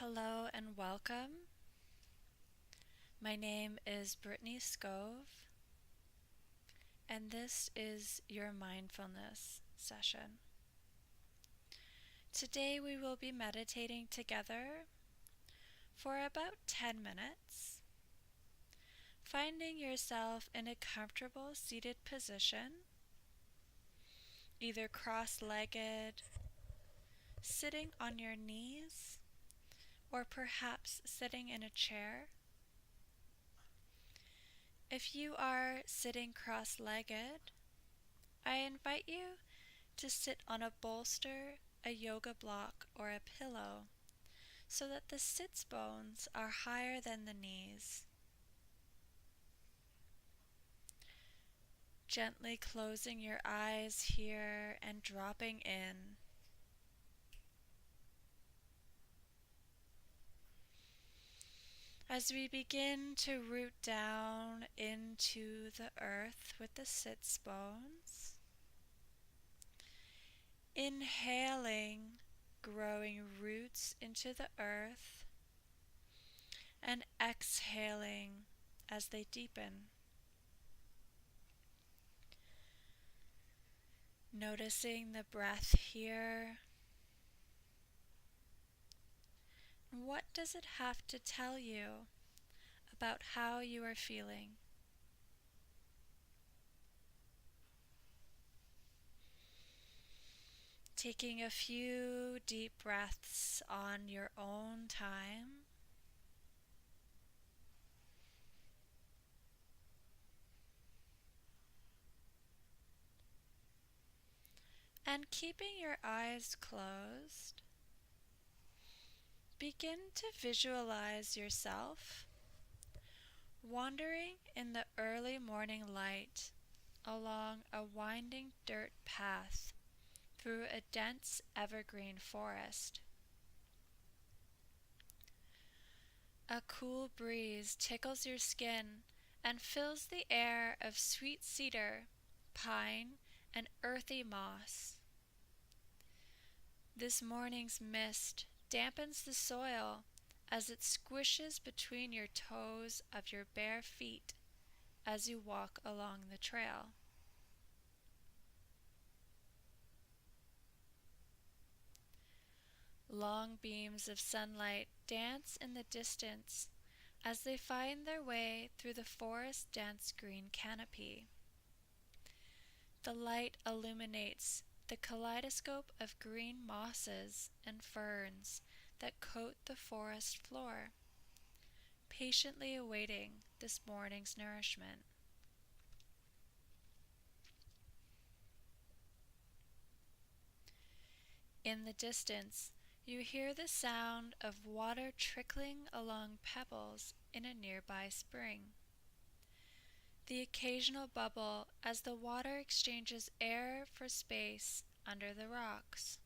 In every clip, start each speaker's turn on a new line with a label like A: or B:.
A: Hello and welcome. My name is Brittany Scove, and this is your mindfulness session. Today we will be meditating together for about 10 minutes, finding yourself in a comfortable seated position, either cross-legged, sitting on your knees, or perhaps sitting in a chair. If you are sitting cross-legged, I invite you to sit on a bolster, a yoga block, or a pillow so that the sits bones are higher than the knees. Gently closing your eyes here and dropping in. As we begin to root down into the earth with the sits bones, inhaling, growing roots into the earth, and exhaling as they deepen. Noticing the breath here. What does it have to tell you about how you are feeling? Taking a few deep breaths on your own time. And keeping your eyes closed, begin to visualize yourself wandering in the early morning light along a winding dirt path through a dense evergreen forest. A cool breeze tickles your skin and fills the air of sweet cedar, pine, and earthy moss. This morning's mist dampens the soil as it squishes between your toes of your bare feet as you walk along the trail. Long beams of sunlight dance in the distance as they find their way through the forest's dense green canopy. The light illuminates the kaleidoscope of green mosses and ferns that coat the forest floor, patiently awaiting this morning's nourishment. In the distance, you hear the sound of water trickling along pebbles in a nearby spring. The occasional bubble as the water exchanges air for space under the rocks.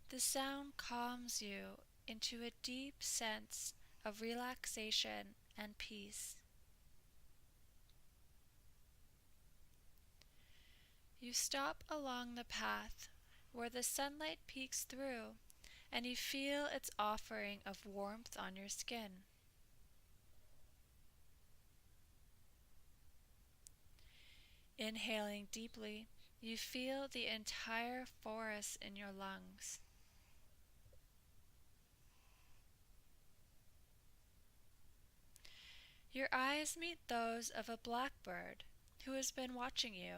A: The sound calms you into a deep sense of relaxation and peace. You stop along the path where the sunlight peeks through, and you feel its offering of warmth on your skin. Inhaling deeply, you feel the entire forest in your lungs. Your eyes meet those of a blackbird who has been watching you,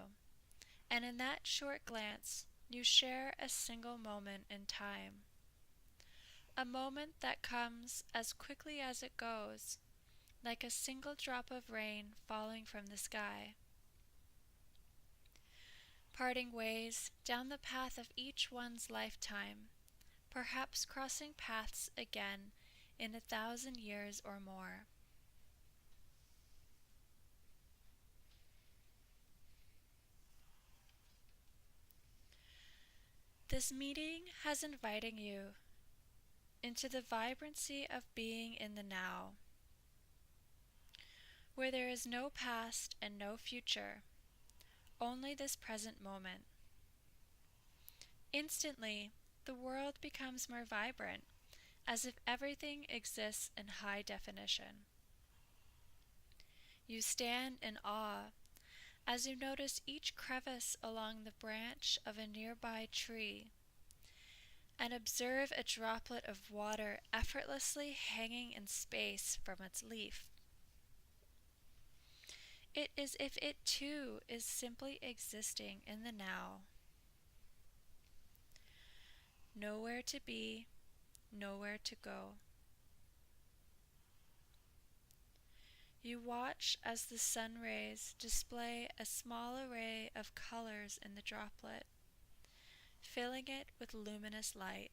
A: and in that short glance, you share a single moment in time. A moment that comes as quickly as it goes, like a single drop of rain falling from the sky. Parting ways down the path of each one's lifetime, perhaps crossing paths again in 1,000 years or more. This meeting has invited you into the vibrancy of being in the now, where there is no past and no future, only this present moment. Instantly, the world becomes more vibrant as if everything exists in high definition. You stand in awe as you notice each crevice along the branch of a nearby tree and observe a droplet of water effortlessly hanging in space from its leaf. It is as if it too is simply existing in the now. Nowhere to be, nowhere to go. You watch as the sun rays display a small array of colors in the droplet, filling it with luminous light.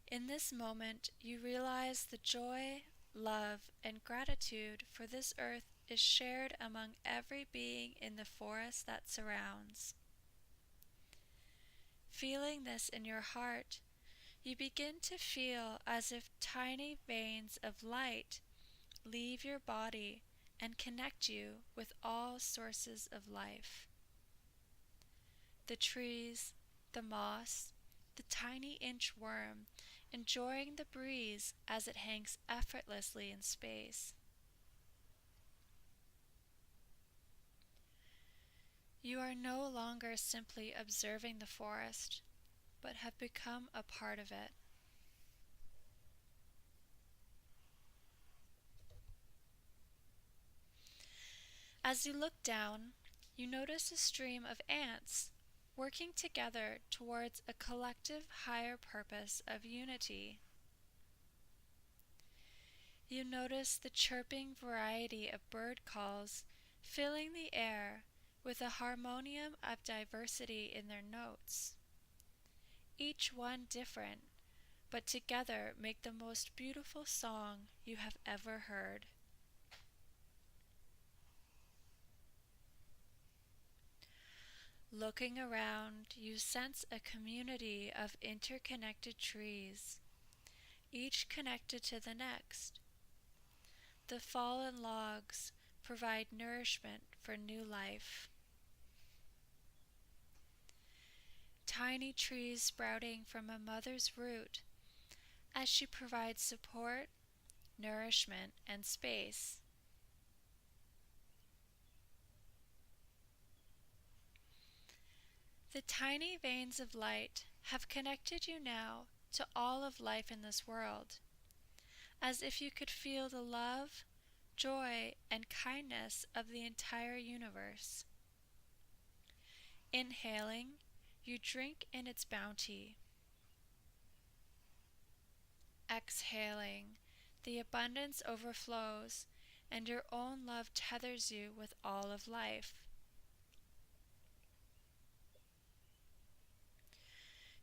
A: In this moment, you realize the joy, love, and gratitude for this earth is shared among every being in the forest that surrounds. Feeling this in your heart, you begin to feel as if tiny veins of light leave your body and connect you with all sources of life. The trees, the moss, the tiny inchworm, enjoying the breeze as it hangs effortlessly in space. You are no longer simply observing the forest, but have become a part of it. As you look down, you notice a stream of ants working together towards a collective higher purpose of unity. You notice the chirping variety of bird calls filling the air with a harmonium of diversity in their notes, each one different, but together make the most beautiful song you have ever heard. Looking around, you sense a community of interconnected trees, each connected to the next. The fallen logs provide nourishment for new life. Tiny trees sprouting from a mother's root as she provides support, nourishment, and space. The tiny veins of light have connected you now to all of life in this world, as if you could feel the love, joy, and kindness of the entire universe. Inhaling, you drink in its bounty. Exhaling, the abundance overflows, and your own love tethers you with all of life.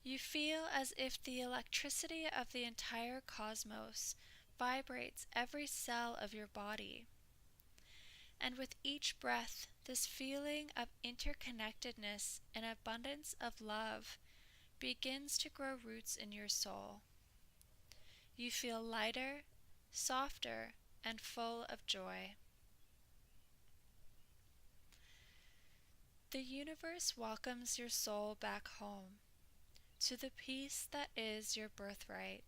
A: You feel as if the electricity of the entire cosmos vibrates every cell of your body. And with each breath, this feeling of interconnectedness and abundance of love begins to grow roots in your soul. You feel lighter, softer, and full of joy. The universe welcomes your soul back home, to the peace that is your birthright.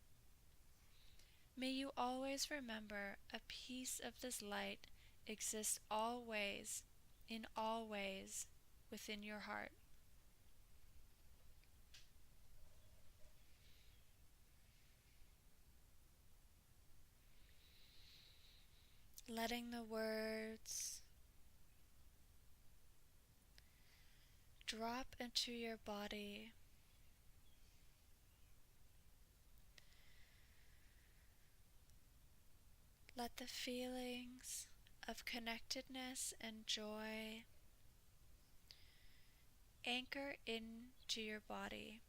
A: May you always remember a piece of this light exists always, in all ways, within your heart. Letting the words drop into your body. Let the feelings of connectedness and joy anchor into your body.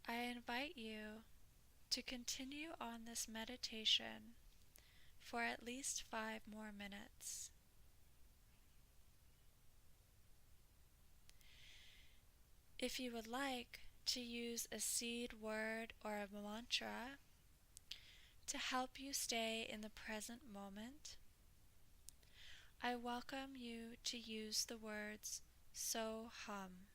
A: I invite you to continue on this meditation for at least 5 more minutes. If you would like to use a seed word or a mantra to help you stay in the present moment, I welcome you to use the words so hum.